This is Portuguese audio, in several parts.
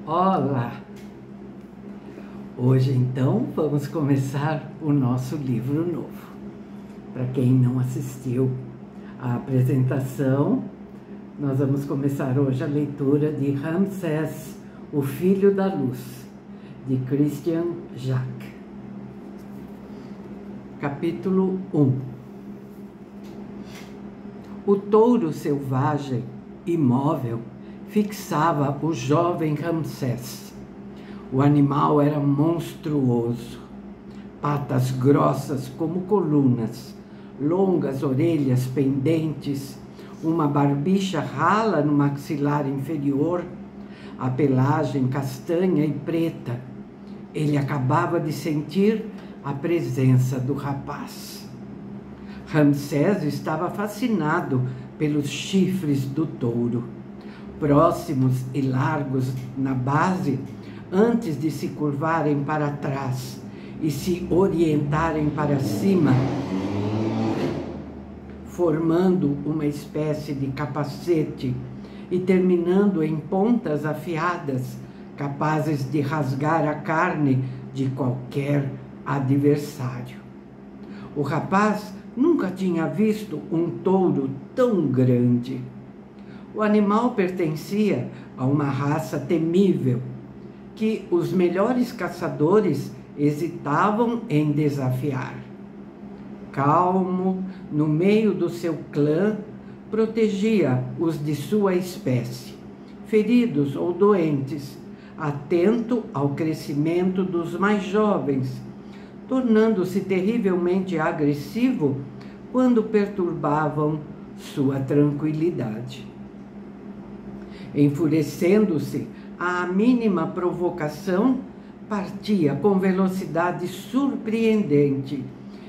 Olá! Hoje então vamos começar o nosso livro novo. Para quem não assistiu à apresentação, nós vamos começar hoje a leitura de Ramsés, o Filho da Luz, de Christian Jacques. Capítulo 1. O touro selvagem, imóvel, fixava o jovem Ramsés. O animal era monstruoso, patas grossas como colunas, longas orelhas pendentes, uma barbicha rala no maxilar inferior, a pelagem castanha e preta. Ele acabava de sentir a presença do rapaz. Ramsés estava fascinado pelos chifres do touro, próximos e largos na base, antes de se curvarem para trás e se orientarem para cima, formando uma espécie de capacete e terminando em pontas afiadas, capazes de rasgar a carne de qualquer adversário. O rapaz nunca tinha visto um touro tão grande. O animal pertencia a uma raça temível, que os melhores caçadores hesitavam em desafiar. Calmo, no meio do seu clã, protegia os de sua espécie, feridos ou doentes, atento ao crescimento dos mais jovens, tornando-se terrivelmente agressivo quando perturbavam sua tranquilidade. Enfurecendo-se à mínima provocação, partia com velocidade surpreendente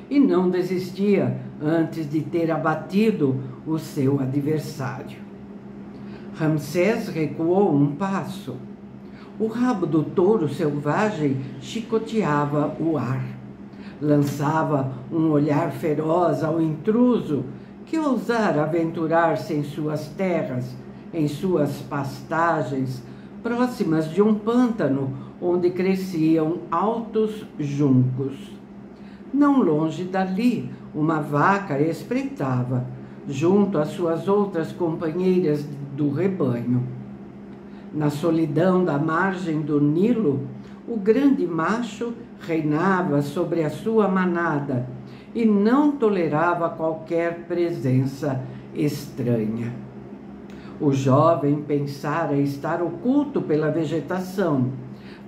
e não desistia antes de ter abatido o seu adversário. Ramsés recuou um passo. O rabo do touro selvagem chicoteava o ar. Lançava um olhar feroz ao intruso que ousara aventurar-se em suas terras, em suas pastagens, próximas de um pântano onde cresciam altos juncos. Não longe dali, uma vaca espreitava, junto às suas outras companheiras do rebanho. Na solidão da margem do Nilo, o grande macho reinava sobre a sua manada e não tolerava qualquer presença estranha. O jovem pensara estar oculto pela vegetação,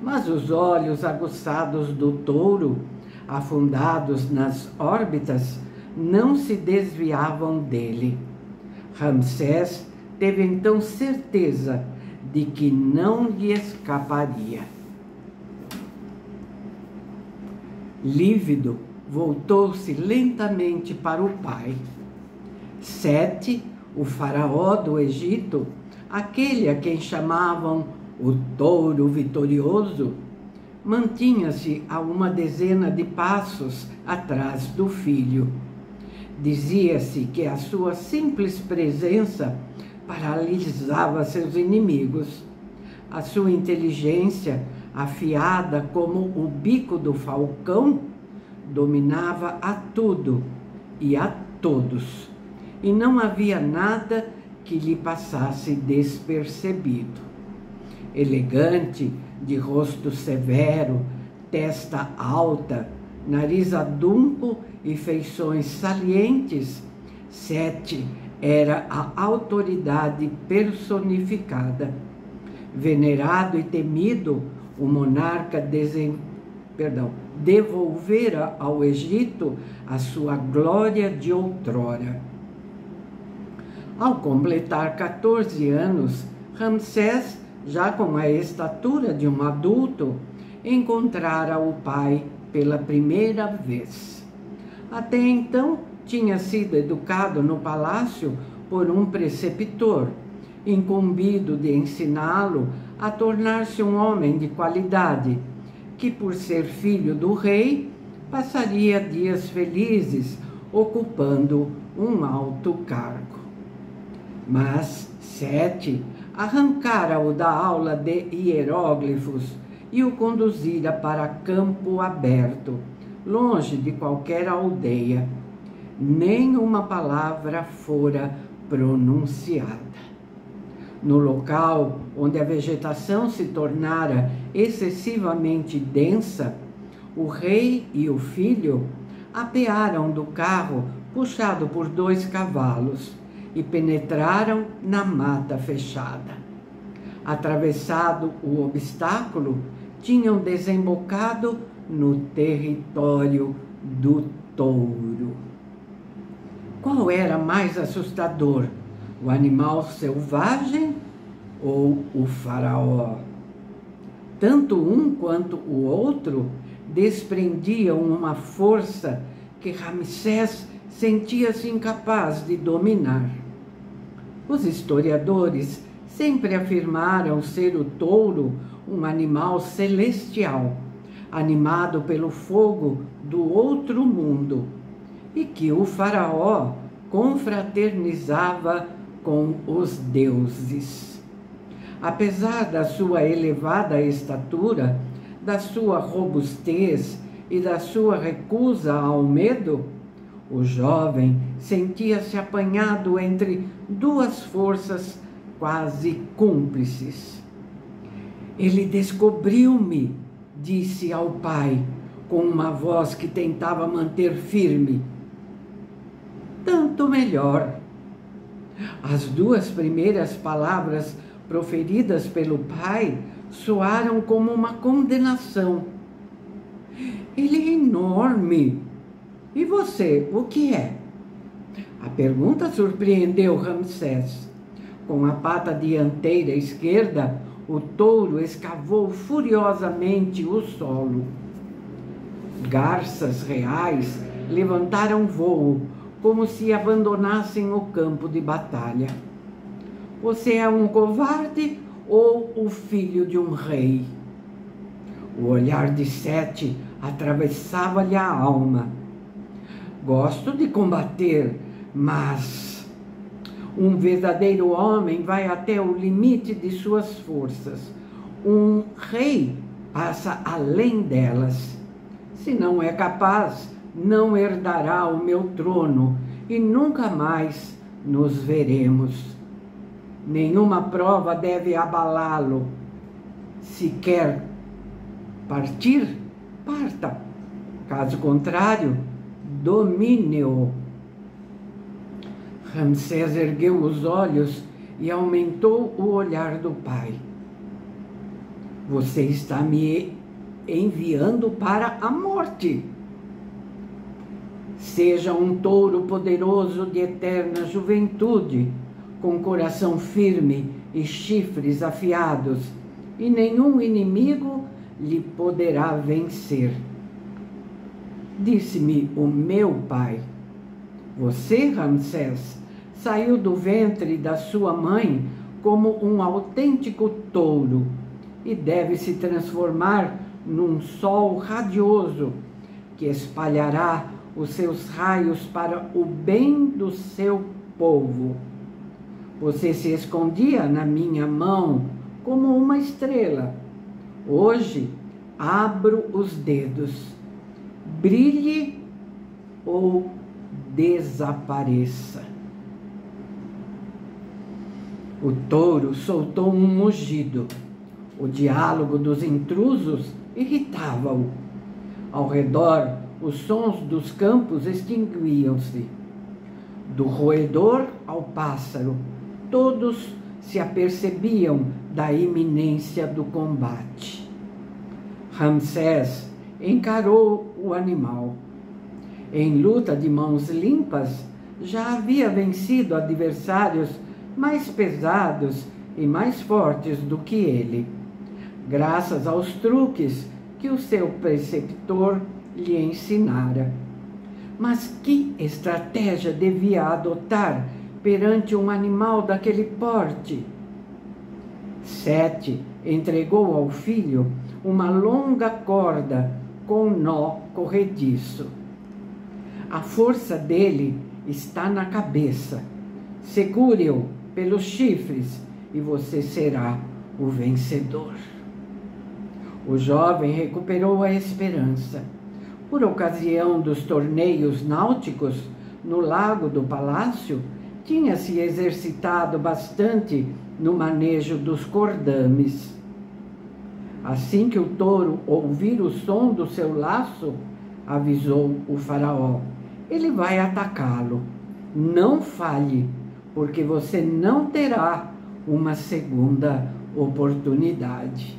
mas os olhos aguçados do touro, afundados nas órbitas, não se desviavam dele. Ramsés teve então certeza de que não lhe escaparia. Lívido, voltou-se lentamente para o pai. Sete, o faraó do Egito, aquele a quem chamavam o touro vitorioso, mantinha-se a uma dezena de passos atrás do filho. Dizia-se que a sua simples presença paralisava seus inimigos. A sua inteligência, afiada como o bico do falcão, dominava a tudo e a todos, e não havia nada que lhe passasse despercebido. Elegante, de rosto severo, testa alta, nariz adunco e feições salientes, Sete era a autoridade personificada. Venerado e temido, o monarca devolvera ao Egito a sua glória de outrora. Ao completar 14 anos, Ramsés, já com a estatura de um adulto, encontrara o pai pela primeira vez. Até então, tinha sido educado no palácio por um preceptor, incumbido de ensiná-lo a tornar-se um homem de qualidade, que, por ser filho do rei, passaria dias felizes ocupando um alto cargo. Mas Sete arrancara-o da aula de hieróglifos e o conduzira para campo aberto, longe de qualquer aldeia. Nem uma palavra fora pronunciada. No local onde a vegetação se tornara excessivamente densa, o rei e o filho apearam do carro puxado por 2 cavalos e penetraram na mata fechada. Atravessado o obstáculo, tinham desembocado no território do touro. Qual era mais assustador, o animal selvagem ou o faraó? Tanto um quanto o outro desprendiam uma força que Ramsés sentia-se incapaz de dominar. Os historiadores sempre afirmaram ser o touro um animal celestial, animado pelo fogo do outro mundo, e que o faraó confraternizava com os deuses. Apesar da sua elevada estatura, da sua robustez e da sua recusa ao medo, o jovem sentia-se apanhado entre 2 forças quase cúmplices. Ele descobriu-me, disse ao pai, com uma voz que tentava manter firme. Tanto melhor. As 2 primeiras palavras proferidas pelo pai soaram como uma condenação. Ele é enorme. E você, o que é? A pergunta surpreendeu Ramsés. Com a pata dianteira esquerda, o touro escavou furiosamente o solo. Garças reais levantaram voo, como se abandonassem o campo de batalha. Você é um covarde ou o filho de um rei? O olhar de Sete atravessava-lhe a alma. Gosto de combater, mas um verdadeiro homem vai até o limite de suas forças. Um rei passa além delas. Se não é capaz, não herdará o meu trono e nunca mais nos veremos. Nenhuma prova deve abalá-lo. Se quer partir, parta. Caso contrário, domine-o. Ramsés ergueu os olhos e aumentou o olhar do pai. Você está me enviando para a morte. Seja um touro poderoso de eterna juventude, com coração firme e chifres afiados, e nenhum inimigo lhe poderá vencer. Disse-me o meu pai. Você, Ramsés, saiu do ventre da sua mãe como um autêntico touro e deve se transformar num sol radioso que espalhará os seus raios para o bem do seu povo. Você se escondia na minha mão como uma estrela. Hoje abro os dedos. Brilhe ou desapareça. O touro soltou um mugido. O diálogo dos intrusos irritava-o. Ao redor, os sons dos campos extinguiam-se. Do roedor ao pássaro, todos se apercebiam da iminência do combate. Ramsés encarou o animal. Em luta de mãos limpas, já havia vencido adversários mais pesados e mais fortes do que ele, graças aos truques que o seu preceptor lhe ensinara. Mas que estratégia devia adotar perante um animal daquele porte? Sete entregou ao filho uma longa corda com nó corrediço. A força dele está na cabeça. Segure-o pelos chifres e você será o vencedor. O jovem recuperou a esperança. Por ocasião dos torneios náuticos no lago do palácio, tinha se exercitado bastante no manejo dos cordames. Assim que o touro ouvir o som do seu laço, avisou o faraó: ele vai atacá-lo. Não falhe, porque você não terá uma segunda oportunidade.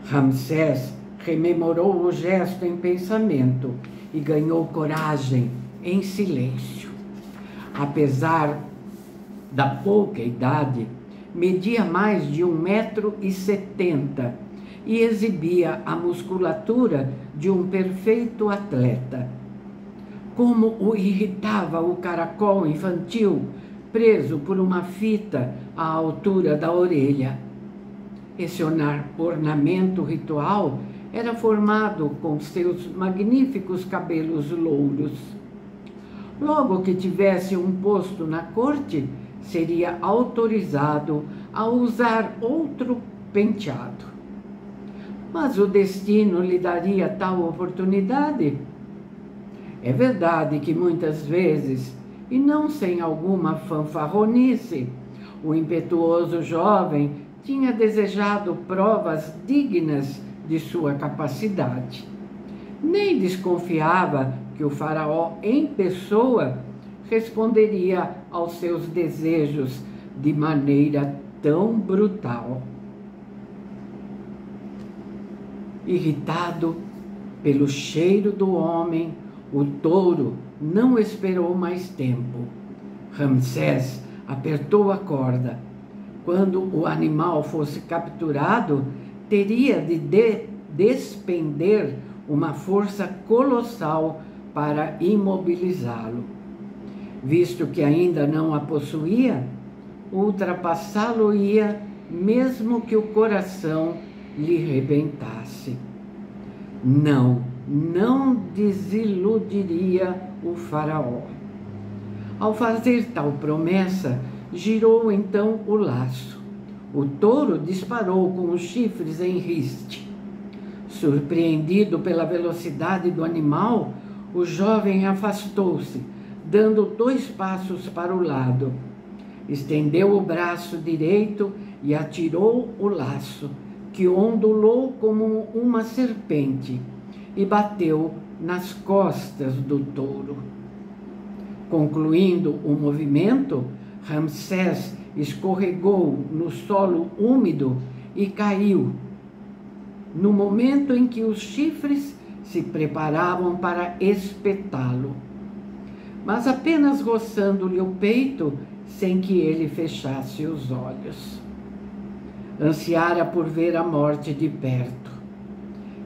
Ramsés rememorou o gesto em pensamento e ganhou coragem em silêncio. Apesar da pouca idade, media mais de 1,70 m e exibia a musculatura de um perfeito atleta. Como o irritava o caracol infantil preso por uma fita à altura da orelha. Esse ornamento ritual era formado com seus magníficos cabelos louros. Logo que tivesse um posto na corte, seria autorizado a usar outro penteado. Mas o destino lhe daria tal oportunidade? É verdade que muitas vezes, e não sem alguma fanfarronice, o impetuoso jovem tinha desejado provas dignas de sua capacidade. Nem desconfiava que o faraó em pessoa responderia aos seus desejos de maneira tão brutal. Irritado pelo cheiro do homem, o touro não esperou mais tempo. Ramsés apertou a corda. Quando o animal fosse capturado, teria de despender uma força colossal para imobilizá-lo. Visto que ainda não a possuía, ultrapassá-lo-ia mesmo que o coração lhe rebentasse. Não desiludiria o faraó. Ao fazer tal promessa, girou então o laço. O touro disparou com os chifres em riste. Surpreendido pela velocidade do animal, o jovem afastou-se, dando 2 passos para o lado. Estendeu o braço direito e atirou o laço, que ondulou como uma serpente, e bateu nas costas do touro. Concluindo o movimento, Ramsés escorregou no solo úmido e caiu, no momento em que os chifres se preparavam para espetá-lo, mas apenas roçando-lhe o peito sem que ele fechasse os olhos. Ansiara por ver a morte de perto.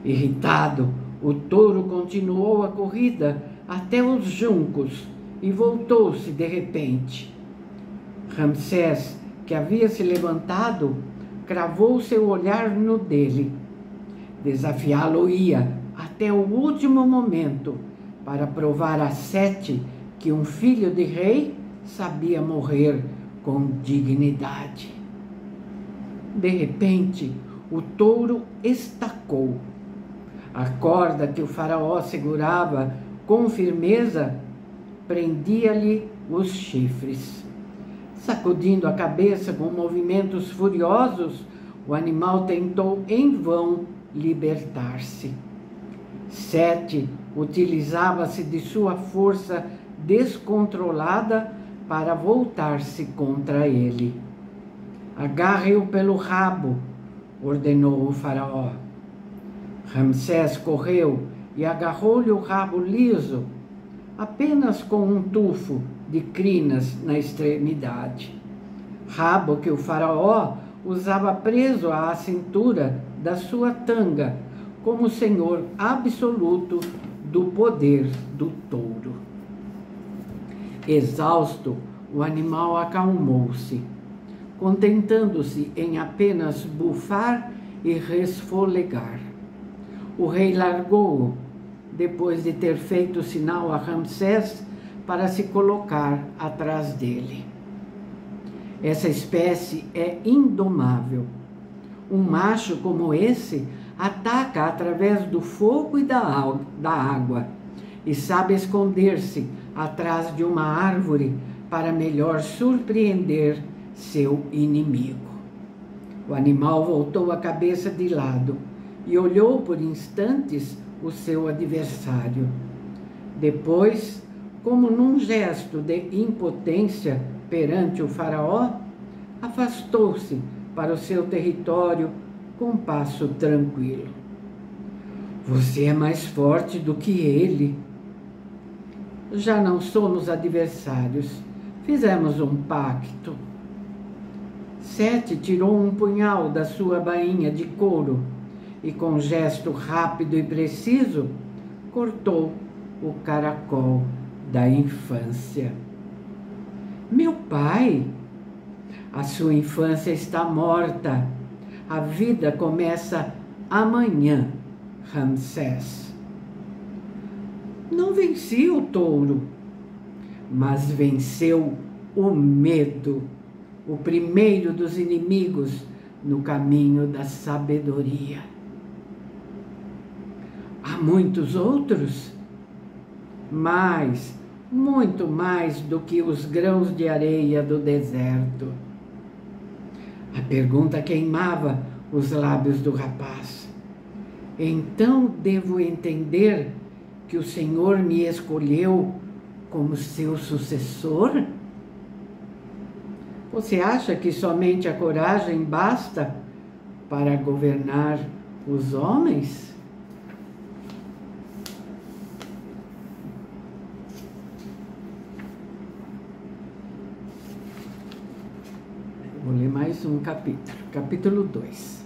Irritado, o touro continuou a corrida até os juncos e voltou-se de repente. Ramsés, que havia se levantado, cravou seu olhar no dele. Desafiá-lo-ia até o último momento para provar a Sete que um filho de rei sabia morrer com dignidade. De repente, o touro estacou. A corda que o faraó segurava com firmeza prendia-lhe os chifres. Sacudindo a cabeça com movimentos furiosos, o animal tentou em vão libertar-se. Sete utilizava-se de sua força descontrolada para voltar-se contra ele. Agarre-o pelo rabo, ordenou o faraó. Ramsés correu e agarrou-lhe o rabo liso, apenas com um tufo de crinas na extremidade. Rabo que o faraó usava preso à cintura da sua tanga, como senhor absoluto do poder do touro. Exausto, o animal acalmou-se, contentando-se em apenas bufar e resfolegar. O rei largou-o, depois de ter feito sinal a Ramsés para se colocar atrás dele. Essa espécie é indomável. Um macho como esse ataca através do fogo e da água e sabe esconder-se atrás de uma árvore para melhor surpreender seu inimigo. O animal voltou a cabeça de lado e olhou por instantes o seu adversário. Depois, como num gesto de impotência perante o faraó, afastou-se para o seu território com passo tranquilo. Você é mais forte do que ele. Já não somos adversários. Fizemos um pacto. Sete tirou um punhal da sua bainha de couro e, com gesto rápido e preciso, cortou o caracol da infância. Meu pai, a sua infância está morta. A vida começa amanhã, Ramsés. Não venci o touro, mas venceu o medo, o primeiro dos inimigos no caminho da sabedoria. Há muitos outros, mas muito mais do que os grãos de areia do deserto. A pergunta queimava os lábios do rapaz. Então devo entender que o Senhor me escolheu como seu sucessor? Você acha que somente a coragem basta para governar os homens? Vou ler mais um capítulo, capítulo 2.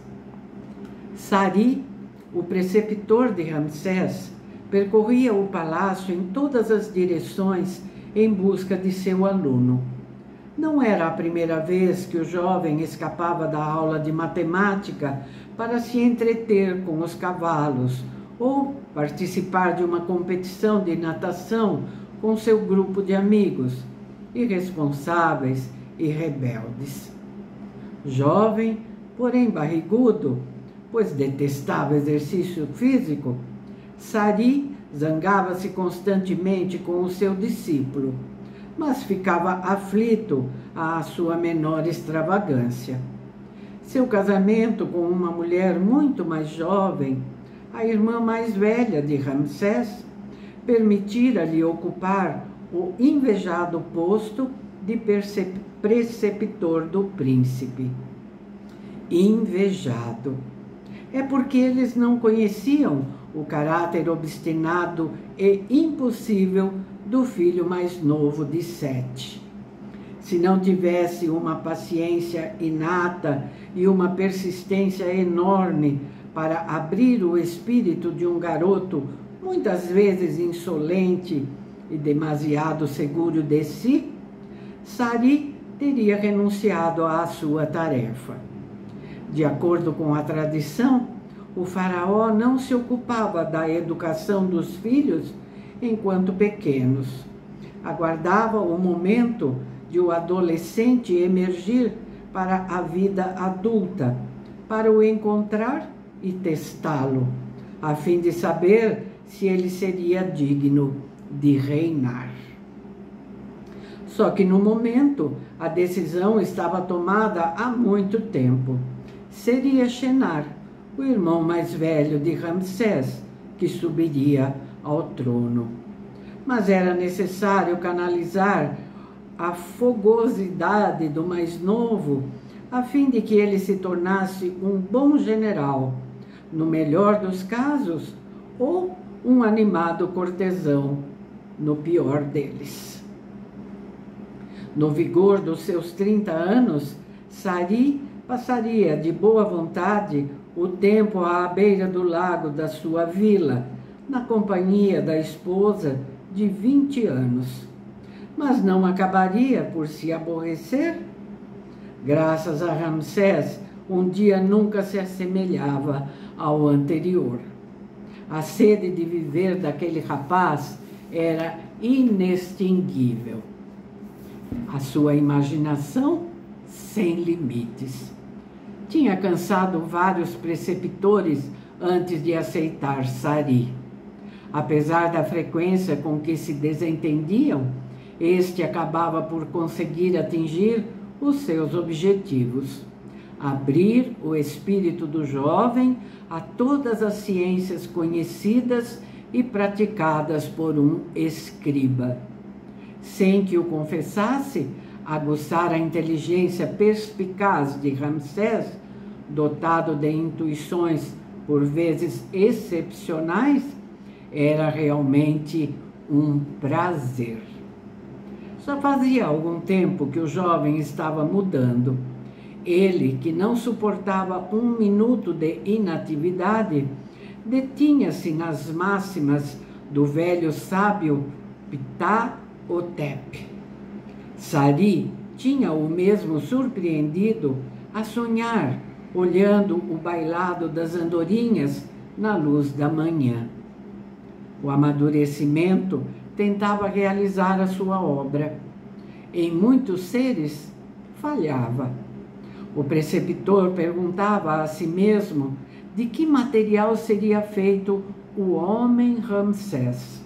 Sari, o preceptor de Ramsés, percorria o palácio em todas as direções em busca de seu aluno. Não era a primeira vez que o jovem escapava da aula de matemática para se entreter com os cavalos ou participar de uma competição de natação com seu grupo de amigos, irresponsáveis e rebeldes. Jovem, porém barrigudo, pois detestava exercício físico, Sari zangava-se constantemente com o seu discípulo, mas ficava aflito à sua menor extravagância. Seu casamento com uma mulher muito mais jovem, a irmã mais velha de Ramsés, permitira-lhe ocupar o invejado posto de preceptor do príncipe. Invejado. É porque eles não conheciam o caráter obstinado e impossível do filho mais novo de Sete. Se não tivesse uma paciência inata e uma persistência enorme para abrir o espírito de um garoto muitas vezes insolente e demasiado seguro de si, Sari teria renunciado à sua tarefa. De acordo com a tradição, o faraó não se ocupava da educação dos filhos enquanto pequenos. Aguardava o momento de o adolescente emergir para a vida adulta, para o encontrar e testá-lo, a fim de saber se ele seria digno de reinar. Só que no momento a decisão estava tomada há muito tempo. Seria Shenar, o irmão mais velho de Ramsés, que subiria ao trono. Mas era necessário canalizar a fogosidade do mais novo, a fim de que ele se tornasse um bom general, no melhor dos casos, ou um animado cortesão, no pior deles. No vigor dos seus 30 anos, Sari passaria de boa vontade o tempo à beira do lago da sua vila, na companhia da esposa de 20 anos. Mas não acabaria por se aborrecer? Graças a Ramsés, um dia nunca se assemelhava ao anterior. A sede de viver daquele rapaz era inextinguível. A sua imaginação sem limites. Tinha cansado vários preceptores antes de aceitar Sari. Apesar da frequência com que se desentendiam, este acabava por conseguir atingir os seus objetivos: abrir o espírito do jovem a todas as ciências conhecidas e praticadas por um escriba. Sem que o confessasse, aguçar a inteligência perspicaz de Ramsés, dotado de intuições por vezes excepcionais, era realmente um prazer. Só fazia algum tempo que o jovem estava mudando. Ele, que não suportava um minuto de inatividade, detinha-se nas máximas do velho sábio Ptah-hotep. Sari tinha-o mesmo surpreendido a sonhar, olhando o bailado das andorinhas na luz da manhã. O amadurecimento tentava realizar a sua obra. Em muitos seres, falhava. O preceptor perguntava a si mesmo de que material seria feito o homem Ramsés.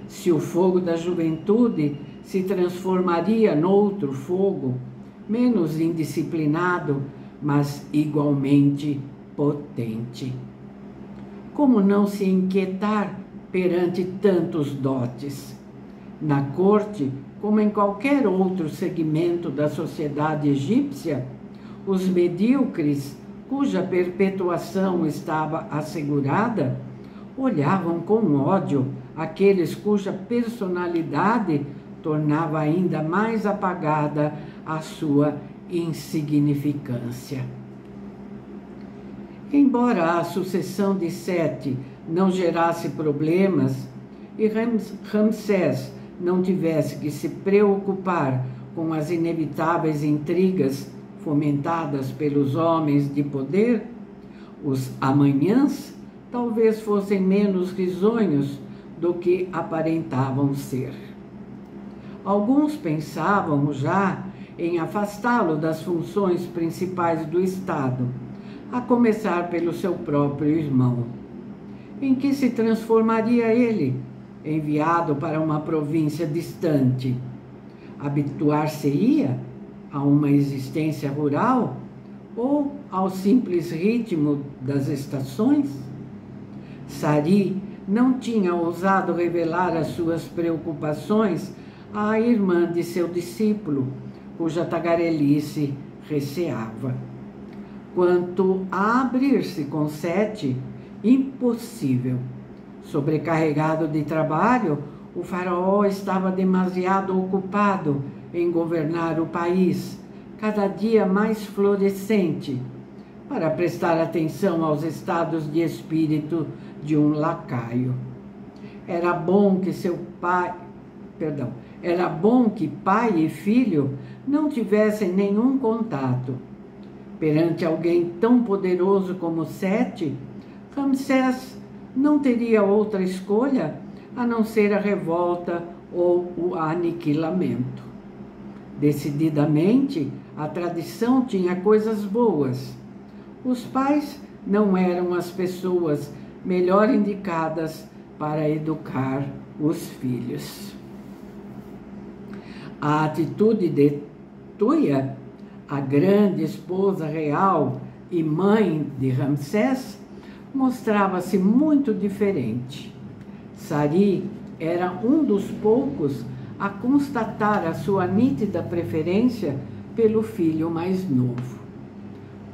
Se o fogo da juventude se transformaria noutro fogo, menos indisciplinado, mas igualmente potente. Como não se inquietar perante tantos dotes? Na corte, como em qualquer outro segmento da sociedade egípcia, os medíocres, cuja perpetuação estava assegurada, olhavam com ódio aqueles cuja personalidade tornava ainda mais apagada a sua insignificância. Embora a sucessão de Sete não gerasse problemas e Ramsés não tivesse que se preocupar com as inevitáveis intrigas fomentadas pelos homens de poder, os amanhãs talvez fossem menos risonhos do que aparentavam ser. Alguns pensavam já em afastá-lo das funções principais do Estado, a começar pelo seu próprio irmão. Em que se transformaria ele, enviado para uma província distante? Habituar-se-ia a uma existência rural ou ao simples ritmo das estações? Sari não tinha ousado revelar as suas preocupações à irmã de seu discípulo, cuja tagarelice receava. Quanto a abrir-se com Sete, impossível. Sobrecarregado de trabalho, o faraó estava demasiado ocupado em governar o país, cada dia mais florescente, para prestar atenção aos estados de espírito de um lacaio. Era bom que pai e filho não tivessem nenhum contato. Perante alguém tão poderoso como Sete, Ramsés não teria outra escolha a não ser a revolta ou o aniquilamento. Decididamente, a tradição tinha coisas boas. Os pais não eram as pessoas melhor indicadas para educar os filhos. A atitude de Tuia, a grande esposa real e mãe de Ramsés, mostrava-se muito diferente. Sari era um dos poucos a constatar a sua nítida preferência pelo filho mais novo.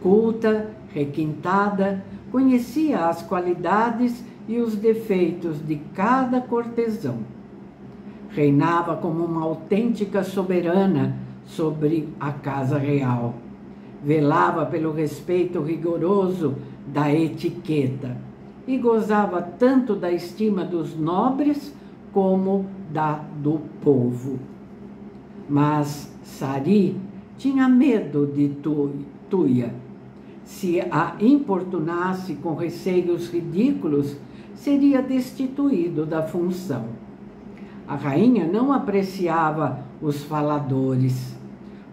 Culta, requintada, conhecia as qualidades e os defeitos de cada cortesão. Reinava como uma autêntica soberana sobre a casa real. Velava pelo respeito rigoroso da etiqueta e gozava tanto da estima dos nobres como da do povo. Mas Sari tinha medo de Tuia. Se a importunasse com receios ridículos, seria destituído da função. A rainha não apreciava os faladores.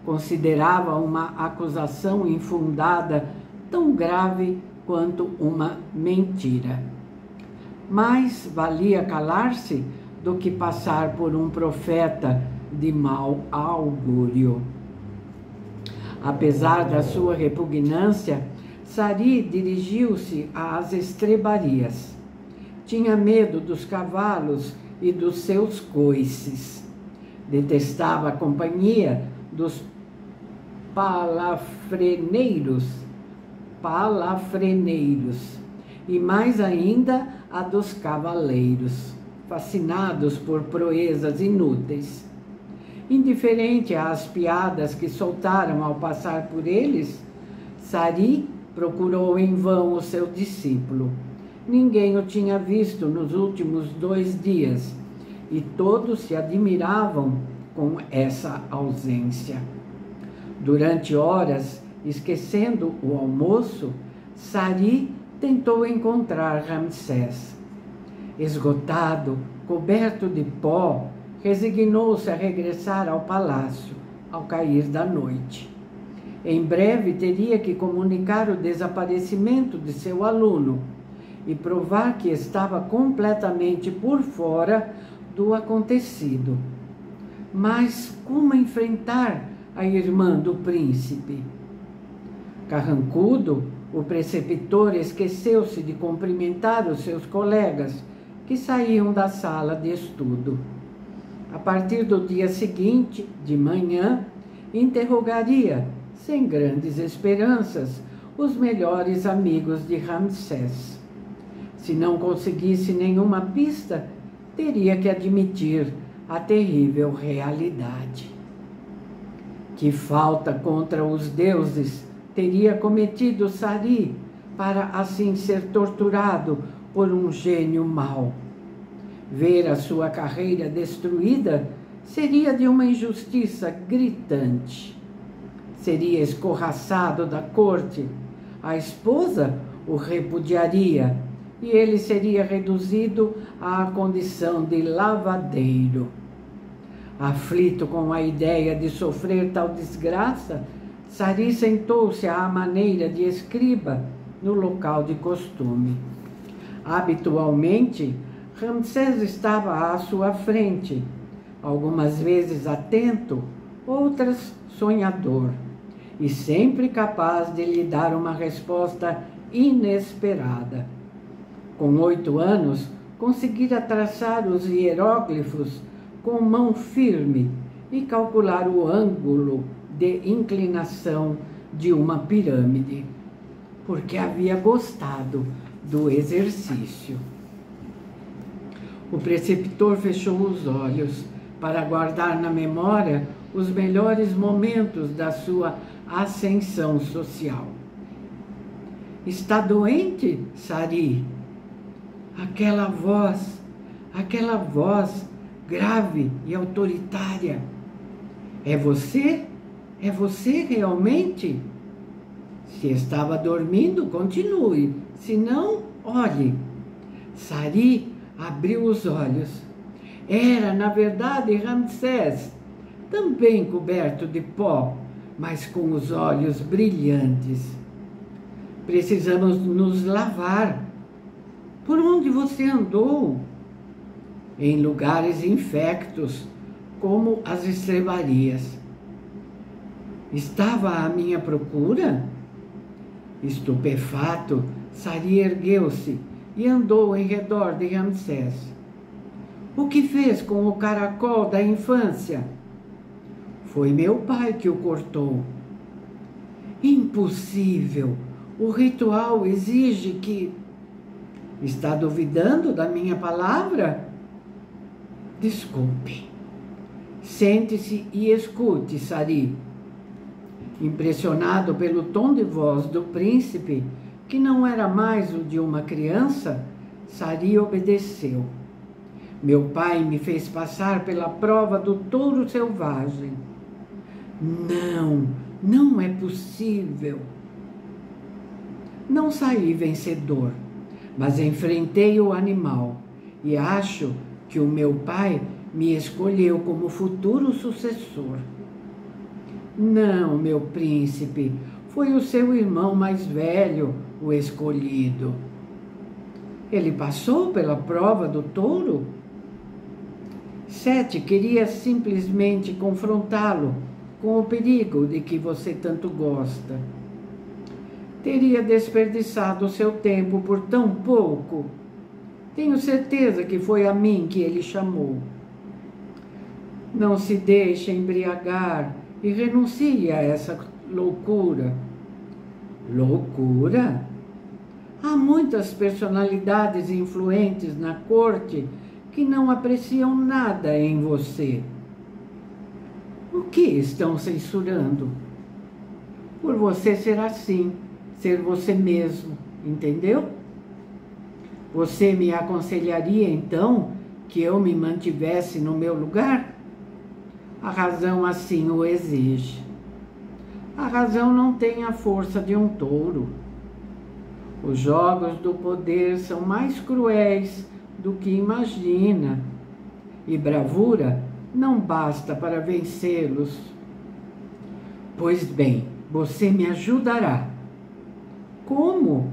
considerava uma acusação infundada tão grave quanto uma mentira. Mais valia calar-se do que passar por um profeta de mau augúrio. Apesar da sua repugnância, Sari dirigiu-se às estrebarias. Tinha medo dos cavalos e dos seus coices. Detestava a companhia dos palafreneiros, e mais ainda a dos cavaleiros, fascinados por proezas inúteis. Indiferente às piadas que soltaram ao passar por eles, Sari procurou em vão o seu discípulo. Ninguém o tinha visto nos últimos 2 dias e todos se admiravam com essa ausência. Durante horas, esquecendo o almoço, Sari tentou encontrar Ramsés. Esgotado, coberto de pó, resignou-se a regressar ao palácio ao cair da noite. Em breve teria que comunicar o desaparecimento de seu aluno e provar que estava completamente por fora do acontecido. Mas como enfrentar a irmã do príncipe? Carrancudo, o preceptor esqueceu-se de cumprimentar os seus colegas que saíam da sala de estudo. A partir do dia seguinte, de manhã, interrogaria, sem grandes esperanças, os melhores amigos de Ramsés. Se não conseguisse nenhuma pista, teria que admitir a terrível realidade. Que falta contra os deuses teria cometido Sari para assim ser torturado por um gênio mau? Ver a sua carreira destruída seria de uma injustiça gritante. Seria escorraçado da corte, a esposa o repudiaria e ele seria reduzido à condição de lavadeiro. Aflito com a ideia de sofrer tal desgraça, Sari sentou-se à maneira de escriba no local de costume. Habitualmente, Ramsés estava à sua frente, algumas vezes atento, outras sonhador, e sempre capaz de lhe dar uma resposta inesperada. Com 8 anos, conseguira traçar os hieróglifos com mão firme e calcular o ângulo de inclinação de uma pirâmide, porque havia gostado do exercício. O preceptor fechou os olhos para guardar na memória os melhores momentos da sua ascensão social. Está doente, Sari? Aquela voz grave e autoritária. É você? É você realmente? Se estava dormindo, continue. Se não, olhe. Sari abriu os olhos. Era, na verdade, Ramsés, também coberto de pó, mas com os olhos brilhantes. Precisamos nos lavar. Por onde você andou? Em lugares infectos, como as estrebarias. Estava à minha procura? Estupefato, Sari ergueu-se e andou em redor de Ramsés. O que fez com o caracol da infância? Foi meu pai que o cortou. Impossível! O ritual exige que... Está duvidando da minha palavra? Desculpe. Sente-se e escute, Sari. Impressionado pelo tom de voz do príncipe, que não era mais o de uma criança, Sari obedeceu. Meu pai me fez passar pela prova do touro selvagem. Não é possível. Não saí vencedor, mas enfrentei o animal e acho que o meu pai me escolheu como futuro sucessor. Não, meu príncipe, foi o seu irmão mais velho o escolhido. Ele passou pela prova do touro? Sete queria simplesmente confrontá-lo com o perigo de que você tanto gosta. Teria desperdiçado o seu tempo por tão pouco. Tenho certeza que foi a mim que ele chamou. Não se deixe embriagar e renuncie a essa loucura. Loucura? Há muitas personalidades influentes na corte que não apreciam nada em você. O que estão censurando? Por você ser assim, ser você mesmo, entendeu? Você me aconselharia, então, que eu me mantivesse no meu lugar? A razão assim o exige. A razão não tem a força de um touro. Os jogos do poder são mais cruéis do que imagina, e bravura não basta para vencê-los. Pois bem, você me ajudará. Como?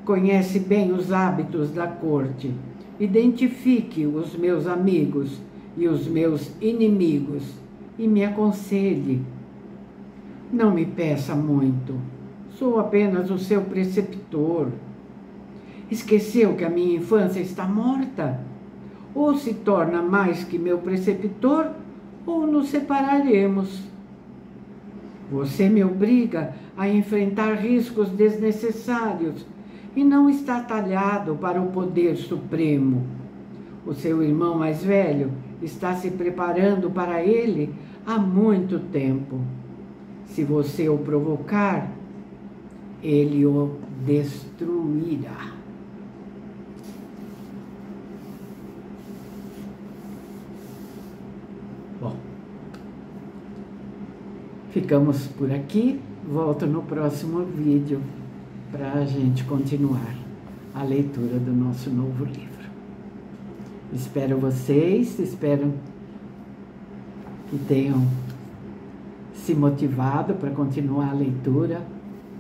Conhece bem os hábitos da corte. Identifique os meus amigos e os meus inimigos e me aconselhe. Não me peça muito. Sou apenas o seu preceptor. Esqueceu que a minha infância está morta? Ou se torna mais que meu preceptor, ou nos separaremos. Você me obriga a enfrentar riscos desnecessários e não está talhado para o poder supremo. O seu irmão mais velho está se preparando para ele há muito tempo. Se você o provocar, ele o destruirá. Bom, ficamos por aqui. Volto no próximo vídeo para a gente continuar a leitura do nosso novo livro. Espero vocês, espero que tenham se motivado para continuar a leitura.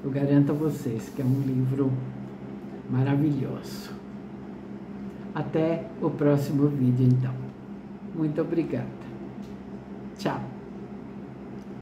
Eu garanto a vocês que é um livro maravilhoso. Até o próximo vídeo, então. Muito obrigada. Tchau.